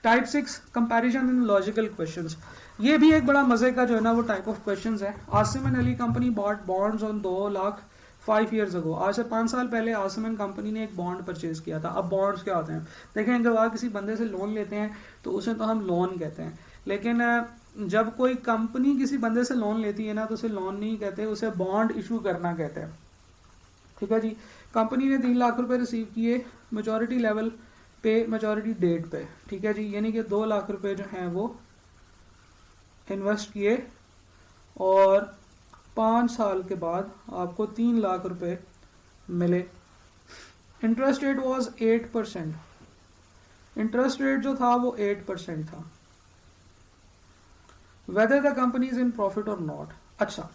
Type 6 comparison इन logical questions, ये भी एक बड़ा मजे का जो है ना वो टाइप ऑफ क्वेश्चंस है। Asim and Ali company bought bonds on 2 lakh 5 years ago. आज से 5 साल पहले आसिम एंड कंपनी ने एक बॉन्ड परचेज किया था। अब बॉन्ड्स क्या होते हैं, देखें जब आप किसी बंदे से लोन लेते हैं तो उसे तो हम लोन कहते हैं, लेकिन जब कोई कंपनी किसी बंदे से लोन लेती है ना तो उसे लोन नहीं कहते, उसे बॉन्ड इशू करना कहते हैं। ठीक है जी। कंपनी ने 3 लाख रुपए रिसीव किए मेजोरिटी लेवल पे, मेजोरिटी डेट पे। ठीक है जी, यानी कि 2 लाख रुपए जो हैं वो इन्वेस्ट किए और 5 साल के बाद आपको 3 लाख रुपए मिले। Interest rate was 8%। Interest rate जो था वो 8% था। Whether the company is in profit और नॉट। अच्छा,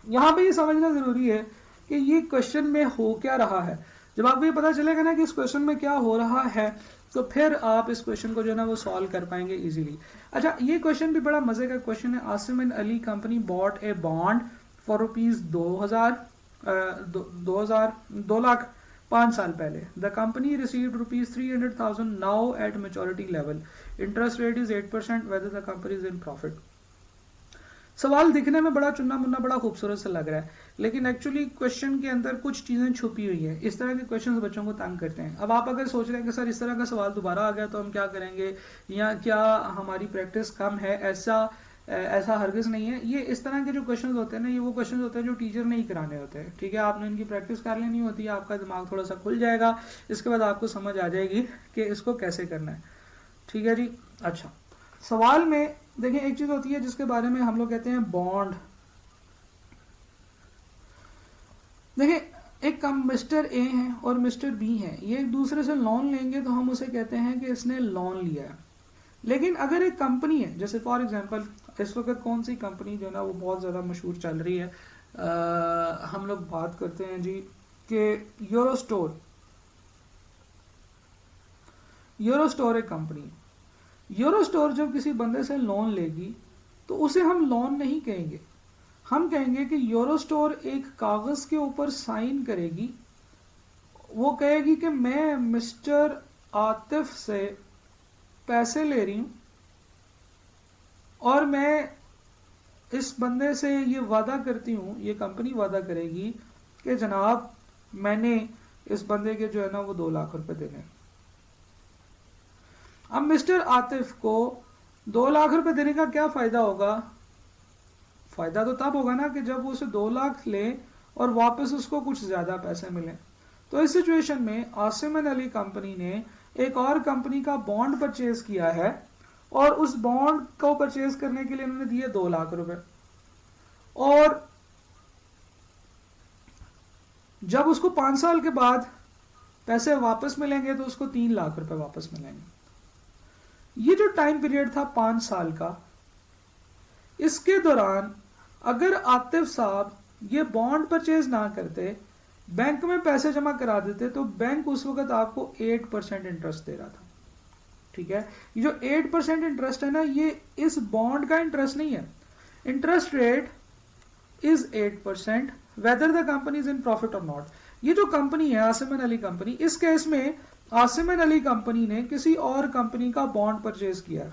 यहां पे ये समझना जरूरी है कि ये क्वेश्चन में हो क्या रहा है। जब आपको ये पता चलेगा ना कि इस क्वेश्चन में क्या हो रहा है तो फिर आप इस क्वेश्चन को जो है ना वो सॉल्व कर पाएंगे इजीली। अच्छा, ये क्वेश्चन भी बड़ा मजे का क्वेश्चन है। Asim and Ali company bot a bond for rupees 2 lakh 5 साल पहले। The company received rupees 300,000 now at maturity level. Interest rate is 8%। Whether the company is in profit. सवाल दिखने में बड़ा चुन्ना मुन्ना बड़ा खूबसूरत सा लग रहा है, लेकिन एक्चुअली क्वेश्चन के अंदर कुछ चीजें छुपी हुई है। इस तरह के क्वेश्चन बच्चों को तंग करते हैं। अब आप अगर सोच रहे हैं कि सर इस तरह का सवाल दोबारा आ गया तो हम क्या करेंगे, या क्या हमारी प्रैक्टिस कम है, ऐसा हरगिज नहीं है। ये इस तरह के जो क्वेश्चंस होते हैं ना, ये वो क्वेश्चंस होते हैं जो टीचर नहीं कराने होते हैं। ठीक है, आपने इनकी प्रैक्टिस कर लेनी होती है, आपका दिमाग थोड़ा सा खुल जाएगा, इसके बाद आपको समझ आ जाएगी कि इसको कैसे करना है। ठीक है जी। अच्छा, सवाल में देखिए एक चीज होती है जिसके बारे में हम लोग कहते हैं बॉन्ड। देखिए एक कम मिस्टर ए है और मिस्टर बी है, ये एक दूसरे से लोन लेंगे तो हम उसे कहते हैं कि इसने लोन लिया है। लेकिन अगर एक कंपनी है, जैसे फॉर एग्जांपल इस वक्त कौन सी कंपनी जो है ना वो बहुत ज़्यादा मशहूर चल रही है, हम लोग बात करते हैं जी कि यूरो स्टोर एक कंपनी है। यूरो स्टोर जब किसी बंदे से लोन लेगी तो उसे हम लोन नहीं कहेंगे, हम कहेंगे कि यूरो स्टोर एक कागज के ऊपर साइन करेगी। वो कहेगी कि मैं मिस्टर आतिफ से पैसे ले रही हूं और मैं इस बंदे से ये वादा करती हूं, ये कंपनी वादा करेगी कि जनाब मैंने इस बंदे के जो है ना वो 2 लाख रुपए देने। अब मिस्टर आतिफ को 2 लाख रुपए देने का क्या फायदा होगा? फायदा तो तब होगा ना कि जब वो उसे 2 लाख ले और वापस उसको कुछ ज्यादा पैसे मिले। तो इस सिचुएशन में आसिम एंड अली कंपनी ने एक और कंपनी का बॉन्ड परचेज किया है और उस बॉन्ड को परचेज करने के लिए उन्होंने दिए 2 लाख रुपए, और जब उसको 5 साल के बाद पैसे वापस मिलेंगे तो उसको 3 लाख रुपए वापस मिलेंगे। ये जो टाइम पीरियड था 5 साल का, इसके दौरान अगर आतिफ साहब ये बॉन्ड परचेज ना करते, बैंक में पैसे जमा करा देते, तो बैंक उस वक्त आपको 8% इंटरेस्ट दे रहा था। ठीक है, ये जो 8% इंटरेस्ट है ना, ये इस बॉन्ड का इंटरेस्ट नहीं है। Interest rate is 8% whether the company is in profit और नॉट। ये जो कंपनी है आसिम एंड अली कंपनी, इस केस में आसिम एंड अली कंपनी ने किसी और कंपनी का बॉन्ड परचेज किया है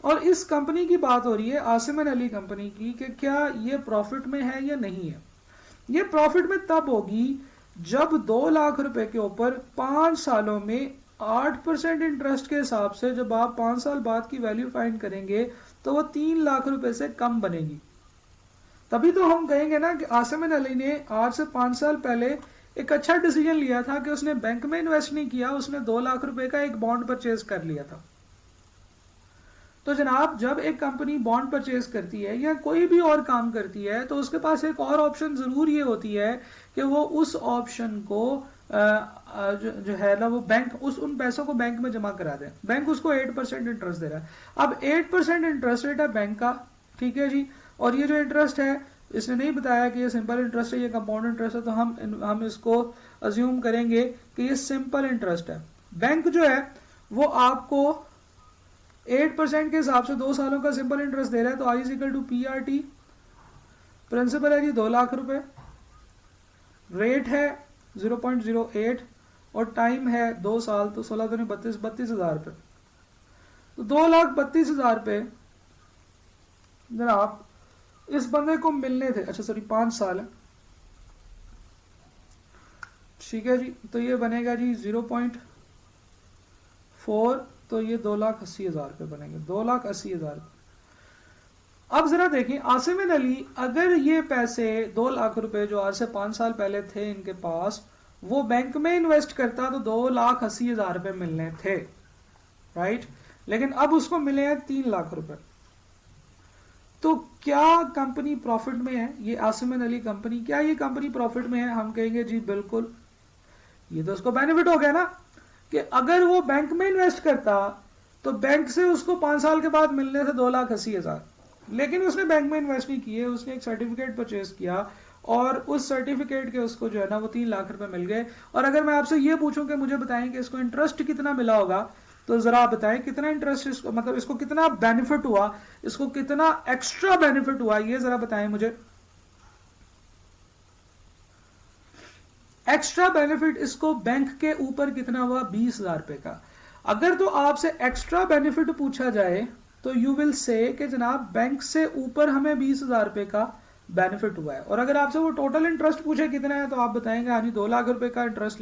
और इस कंपनी की बात हो रही है आसिम एंड अली कंपनी की कि क्या ये प्रॉफिट में है या नहीं है। ये प्रॉफिट में तब होगी जब 2 लाख रुपए के ऊपर 5 सालों में 8% इंटरेस्ट के हिसाब से जब आप 5 साल बाद की वैल्यू फाइंड करेंगे तो वो 3 लाख रुपए से कम बनेगी। तभी तो हम कहेंगे ना कि आसिम एंड अली ने आज से 5 साल पहले एक अच्छा डिसीजन लिया था कि उसने बैंक में इन्वेस्ट नहीं किया, उसने 2 लाख रुपए का एक बॉन्ड परचेज कर लिया था। तो जनाब जब एक कंपनी बॉन्ड परचेज करती है या कोई भी और काम करती है तो उसके पास एक और ऑप्शन जरूर ये होती है कि वो उस ऑप्शन को जो है ना वो बैंक उन पैसों को बैंक में जमा करा दे। बैंक उसको 8% इंटरेस्ट दे रहा है। अब 8% इंटरेस्ट रेट है बैंक का, ठीक है जी, और ये जो इंटरेस्ट है इसने नहीं बताया कि ये सिंपल इंटरेस्ट है, ये कंपाउंड इंटरेस्ट है, तो हम इसको अज्यूम करेंगे कि ये सिंपल इंटरेस्ट है। बैंक जो है वो आपको 8% के हिसाब से 2 सालों का सिंपल इंटरेस्ट दे रहा है, तो I is equal to PRT। Principal है जी 2 लाख रुपए, रेट है 0.08, और टाइम है 2 साल, तो 16 दूनी 32, 32,000 रुपये। तो 2,32,000 रुपये जनाब इस बंदे को मिलने थे। अच्छा सॉरी 5 साल है, ठीक है जी। तो ये बनेगा जी 0.4, तो ये 2,80,000 रुपये बनेंगे, 2,80,000। अब जरा देखें आसिम अली, अगर ये पैसे 2 लाख रुपए जो आज से 5 साल पहले थे इनके पास, वो बैंक में इन्वेस्ट करता तो 2,80,000 रुपये मिलने थे, राइट। लेकिन अब उसको मिले हैं 3 लाख रुपए। तो क्या कंपनी प्रॉफिट में है? ये आसिम अली कंपनी, क्या ये कंपनी प्रॉफिट में है? हम कहेंगे जी बिल्कुल। ये तो उसको बेनिफिट हो गया ना, कि अगर वो बैंक में इन्वेस्ट करता तो बैंक से उसको 5 साल के बाद मिलने थे 2,80,000, लेकिन उसने बैंक में इन्वेस्ट नहीं किए, उसने एक सर्टिफिकेट परचेज किया और उस सर्टिफिकेट के उसको जो है ना वो 3 लाख रुपए मिल गए। और अगर मैं आपसे ये पूछूं कि मुझे बताएं कि इसको इंटरेस्ट कितना मिला होगा, तो जरा आप बताएं कितना इंटरेस्ट इसको, मतलब इसको कितना बेनिफिट हुआ, इसको कितना एक्स्ट्रा बेनिफिट हुआ, ये जरा बताएं मुझे। एक्स्ट्रा बेनिफिट इसको बैंक के ऊपर कितना हुआ? 20,000 रुपए का। अगर तो आपसे एक्स्ट्रा बेनिफिट पूछा जाए तो यू विल से कि जनाब बैंक से ऊपर हमें 20,000 रुपए का बेनिफिट हुआ है। और अगर आपसे वो टोटल इंटरेस्ट पूछे कितना है, तो आप बताएंगे हाँ जी 2 लाख रुपए का इंटरेस्ट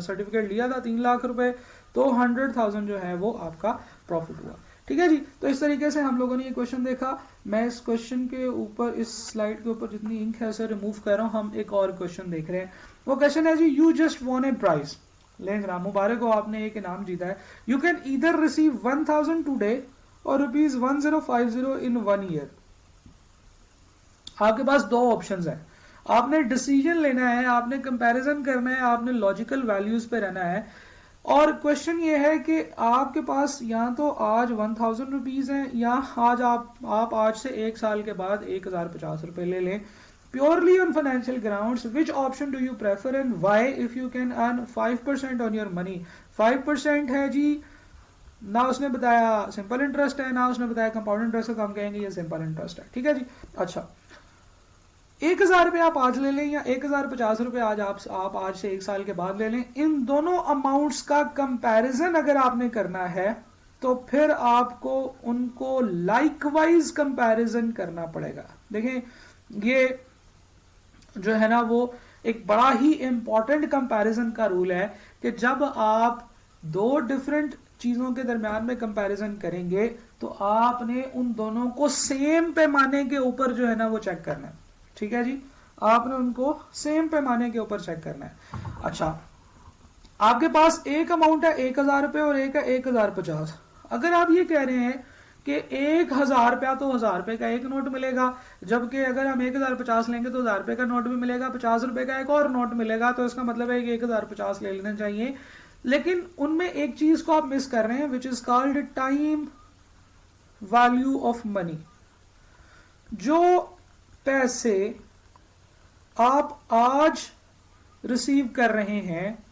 सर्टिफिकेट लिया था, 3 लाख रुपए, तो 100,000 जो है वो आपका प्रॉफिट हुआ। ठीक है जी। तो इस तरीके से हम लोगों ने ये क्वेश्चन देखा। मैं इस क्वेश्चन के ऊपर, इस स्लाइड के ऊपर जितनी इंक है उसे रिमूव कर रहा हूँ। हम एक और क्वेश्चन देख रहे हैं। वो क्वेश्चन है जी, you just won a prize. ले जनाब मुबारक हो, आपने एक इनाम जीता है। You can either receive 1,000 today और ₹1050 इन 1 ईयर। आपके पास 2 ऑप्शंस हैं। आपने डिसीजन लेना है, आपने कंपैरिजन करना है, आपने लॉजिकल वैल्यूज पे रहना है। और क्वेश्चन ये है कि आपके पास या तो आज 1,000 रुपीज है, या आज आप आज से 1 साल के बाद 1,050 रुपए ले लें, purely on financial grounds. Which option do you prefer and why? If you can earn 5% on your money. 5% है जी, ना उसने बताया सिंपल इंटरेस्ट है, ना उसने बताया कंपाउंड इंटरेस्ट है, तो हम कहेंगे ये सिंपल इंटरेस्ट है। ठीक है जी। अच्छा, 1,000 रुपये आप आज ले लें या 1,050 रुपये आज आप आज से 1 साल के बाद ले लें, इन दोनों अमाउंट्स का कंपैरिजन अगर आपने करना है तो फिर आपको उनको लाइकवाइज कंपैरिजन करना पड़ेगा। देखें ये जो है ना वो एक बड़ा ही इंपॉर्टेंट कंपैरिजन का रूल है कि जब आप 2 डिफरेंट चीजों के दरमियान में कंपैरिजन करेंगे तो आपने उन दोनों को सेम पैमाने के ऊपर जो है ना वो चेक करना है। ठीक है जी, आपने उनको सेम पैमाने के ऊपर चेक करना है। अच्छा, आपके पास एक अमाउंट है 1,000 रुपये और एक है 1,050। अगर आप ये कह रहे हैं कि 1,000 रुपया तो 1,000 रुपये का एक नोट मिलेगा, जबकि अगर हम 1,050 लेंगे तो 1,000 रुपये का नोट भी मिलेगा, 50 रुपये का एक और नोट मिलेगा, तो इसका मतलब है कि 1,050 ले लेना चाहिए। लेकिन उनमें एक चीज को आप मिस कर रहे हैं, which is called time value of money. जो पैसे आप आज रिसीव कर रहे हैं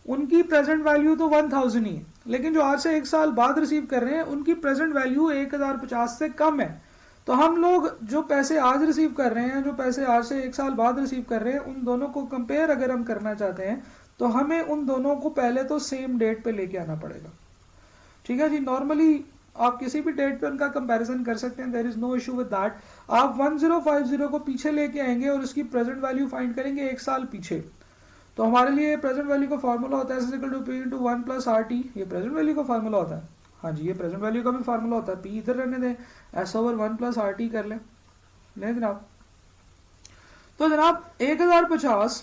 उनकी प्रेजेंट वैल्यू तो 1,000 ही है, लेकिन जो आज से 1 साल बाद रिसीव कर रहे हैं उनकी प्रेजेंट वैल्यू 1,050 से कम है। तो हम लोग जो पैसे आज रिसीव कर रहे हैं, जो पैसे आज से 1 साल बाद रिसीव कर रहे हैं, उन दोनों को कंपेयर अगर हम करना चाहते हैं तो हमें उन दोनों को पहले तो सेम डेट पे लेके आना पड़ेगा। ठीक है जी। नॉर्मली आप किसी भी डेट पे उनका कंपैरिजन कर सकते हैं, there is no issue with that. आप 1050 को पीछे लेके आएंगे और उसकी प्रेजेंट वैल्यू फाइंड करेंगे 1 साल पीछे। तो हमारे लिए प्रेजेंट वैल्यू का फॉर्मूला होता है P/1 + RT। ये प्रेजेंट वैल्यू का फॉर्मूला होता है। हाँ जी, ये प्रेजेंट वैल्यू का भी फॉर्मूला होता है। P इधर रहने दें, S/1 + RT कर लें जनाब। तो जनाब 1,050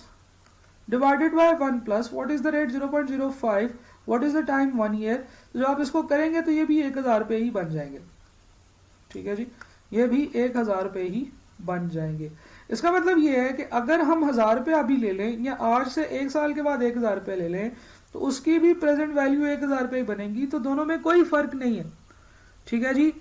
divided by 1 plus what is the rate 0.05, what is the time 1 year. तो जब आप इसको करेंगे तो ये भी 1,000 रुपये ही बन जाएंगे। ठीक है जी, ये भी 1,000 रुपये ही बन जाएंगे। इसका मतलब ये है कि अगर हम 1,000 रुपये अभी ले लें या आज से 1 साल के बाद 1,000 रुपये ले लें तो उसकी भी प्रेजेंट वैल्यू 1,000 रुपये बनेगी, तो दोनों में कोई फर्क नहीं है। ठीक है जी।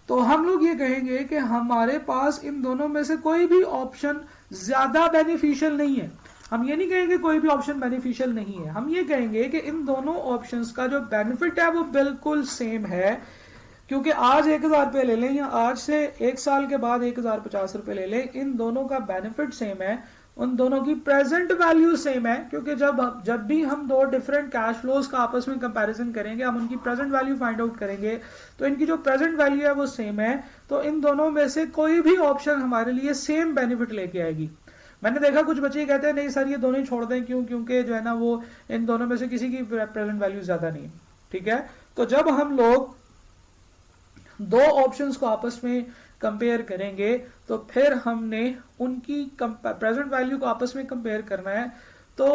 तो हम लोग ये कहेंगे कि हमारे पास इन दोनों में से कोई भी ऑप्शन ज्यादा बेनिफिशियल नहीं है। हम ये नहीं कहेंगे कोई भी ऑप्शन बेनिफिशियल नहीं है, हम ये कहेंगे कि इन दोनों ऑप्शंस का जो बेनिफिट है वो बिल्कुल सेम है। क्योंकि आज 1,000 रुपये ले लें या आज से 1 साल के बाद 1,050 रुपये ले लें, इन दोनों का बेनिफिट सेम है। उन दोनों की प्रेजेंट वैल्यू सेम है, क्योंकि जब भी हम दो डिफरेंट कैश फ्लोज का आपस में कंपैरिजन करेंगे, हम उनकी प्रेजेंट वैल्यू फाइंड आउट करेंगे, तो इनकी जो प्रेजेंट वैल्यू है वो सेम है, तो इन दोनों में से कोई भी ऑप्शन हमारे लिए सेम बेनिफिट लेके आएगी। मैंने देखा कुछ बच्चे कहते हैं नहीं सर ये दोनों ही छोड़ दें, क्यों, क्योंकि जो है ना वो इन दोनों में से किसी की प्रेजेंट वैल्यू ज्यादा नहीं है। ठीक है, तो जब हम लोग दो ऑप्शंस को आपस में कंपेयर करेंगे तो फिर हमने उनकी प्रेजेंट वैल्यू को आपस में कंपेयर करना है। तो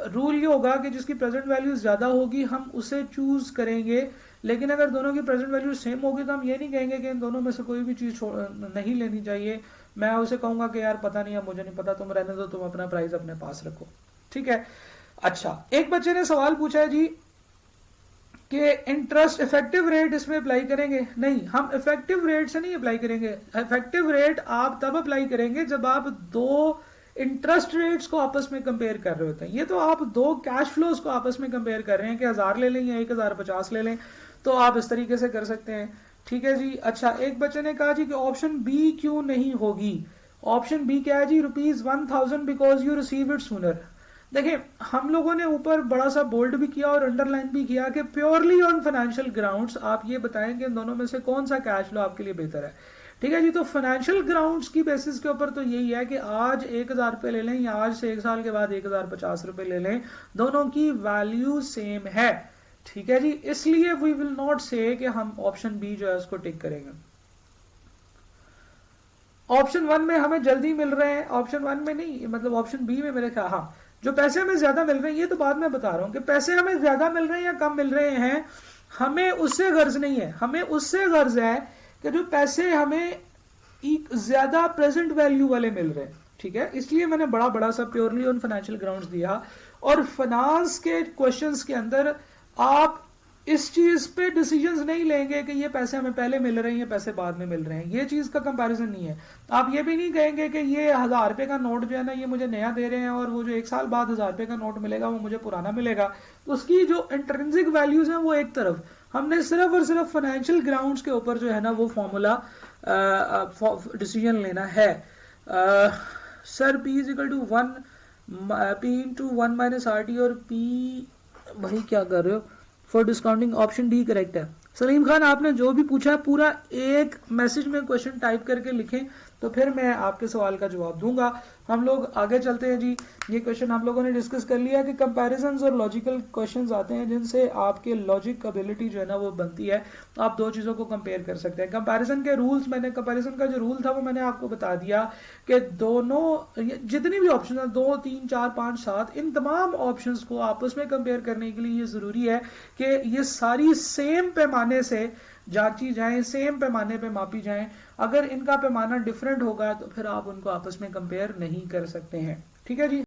रूल ये होगा कि जिसकी प्रेजेंट वैल्यू ज्यादा होगी हम उसे चूज करेंगे, लेकिन अगर दोनों की प्रेजेंट वैल्यू सेम होगी तो हम ये नहीं कहेंगे कि इन दोनों में से कोई भी चीज नहीं लेनी चाहिए। मैं उसे कहूंगा कि यार पता नहीं है, मुझे नहीं पता, तुम रहने दो, तुम अपना प्राइस अपने पास रखो। ठीक है। अच्छा, एक बच्चे ने सवाल पूछा है जी कि इंटरेस्ट इफेक्टिव रेट इसमें अप्लाई करेंगे? नहीं, हम इफेक्टिव रेट से नहीं अप्लाई करेंगे। इफेक्टिव रेट आप तब अप्लाई करेंगे जब आप दो इंटरेस्ट रेट्स को आपस में कंपेयर कर रहे होते हैं। ये तो आप दो कैश फ्लोज को आपस में कंपेयर कर रहे हैं कि 1000 ले लें या 1050 ले लें, तो आप इस तरीके से कर सकते हैं। ठीक है जी। अच्छा, एक बच्चे ने कहा जी कि ऑप्शन बी क्यों नहीं होगी? ऑप्शन बी क्या है जी? ₹1000 because you receive it sooner. देखिए, हम लोगों ने ऊपर बड़ा सा बोल्ड भी किया और अंडरलाइन भी किया कि प्योरली ऑन फाइनेंशियल ग्राउंड्स आप ये बताएं कि इन दोनों में से कौन सा कैश फ्लो आपके लिए बेहतर है। ठीक है जी। तो फाइनेंशियल ग्राउंड्स की बेसिस के ऊपर तो यही है कि आज 1000 रुपये ले लें या आज से 1 साल के बाद 1050 रुपये ले लें, दोनों की वैल्यू सेम है। ठीक है जी, इसलिए वी विल नॉट से कि हम ऑप्शन बी जो है उसको टिक करेंगे। ऑप्शन 1 में हमें जल्दी मिल रहे हैं, ऑप्शन 1 में नहीं, मतलब ऑप्शन बी में मेरे ख्याल, हाँ, जो पैसे हमें ज्यादा मिल रहे हैं, ये तो बाद में बता रहा हूं कि पैसे हमें ज्यादा मिल रहे हैं या कम मिल रहे हैं, हमें उससे गर्ज नहीं है। हमें उससे गर्ज है कि जो पैसे हमें ज्यादा प्रेजेंट वैल्यू वाले मिल रहे हैं। ठीक है, इसलिए मैंने बड़ा बड़ा सा प्योरली ऑन फाइनेंशियल ग्राउंड्स दिया। और फाइनेंस के क्वेश्चंस के अंदर आप इस चीज पे डिसीजंस नहीं लेंगे कि ये पैसे हमें पहले मिल रहे हैं, ये पैसे बाद में मिल रहे हैं, ये चीज का कंपैरिजन नहीं है। आप ये भी नहीं कहेंगे कि ये 1000 रुपए का नोट जो है ना ये मुझे नया दे रहे हैं और वो जो 1 साल बाद 1000 रुपए का नोट मिलेगा वो मुझे पुराना मिलेगा। तो उसकी जो इंट्रिंसिक वैल्यूज हैं वो एक तरफ, हमने सिर्फ और सिर्फ फाइनेंशियल ग्राउंड्स के ऊपर जो है ना वो फॉर्मूला डिसीजन लेना है। Sir P is equal to 1 P into 1 minus RT और P, भाई क्या कर रहे हो? For discounting option D correct है। सलीम खान, आपने जो भी पूछा है पूरा एक मैसेज में क्वेश्चन टाइप करके लिखें तो फिर मैं आपके सवाल का जवाब दूंगा। हम लोग आगे चलते हैं जी। ये क्वेश्चन हम लोगों ने डिस्कस कर लिया कि कंपैरिजंस और लॉजिकल क्वेश्चंस आते हैं जिनसे आपके लॉजिक एबिलिटी जो है ना वो बनती है। आप दो चीज़ों को कंपेयर कर सकते हैं। कंपैरिजन के रूल्स, मैंने कंपैरिजन का जो रूल था वो मैंने आपको बता दिया कि दोनों जितनी भी ऑप्शन है 2, 3, 4, 5, 7, इन तमाम ऑप्शंस को आपस में कंपेयर करने के लिए ये ज़रूरी है कि ये सारी सेम पैमाने से जांची जाएं, सेम पैमाने पे मापी जाएं। अगर इनका पैमाना डिफरेंट होगा तो फिर आप उनको आपस में कंपेयर नहीं कर सकते हैं। ठीक है जी।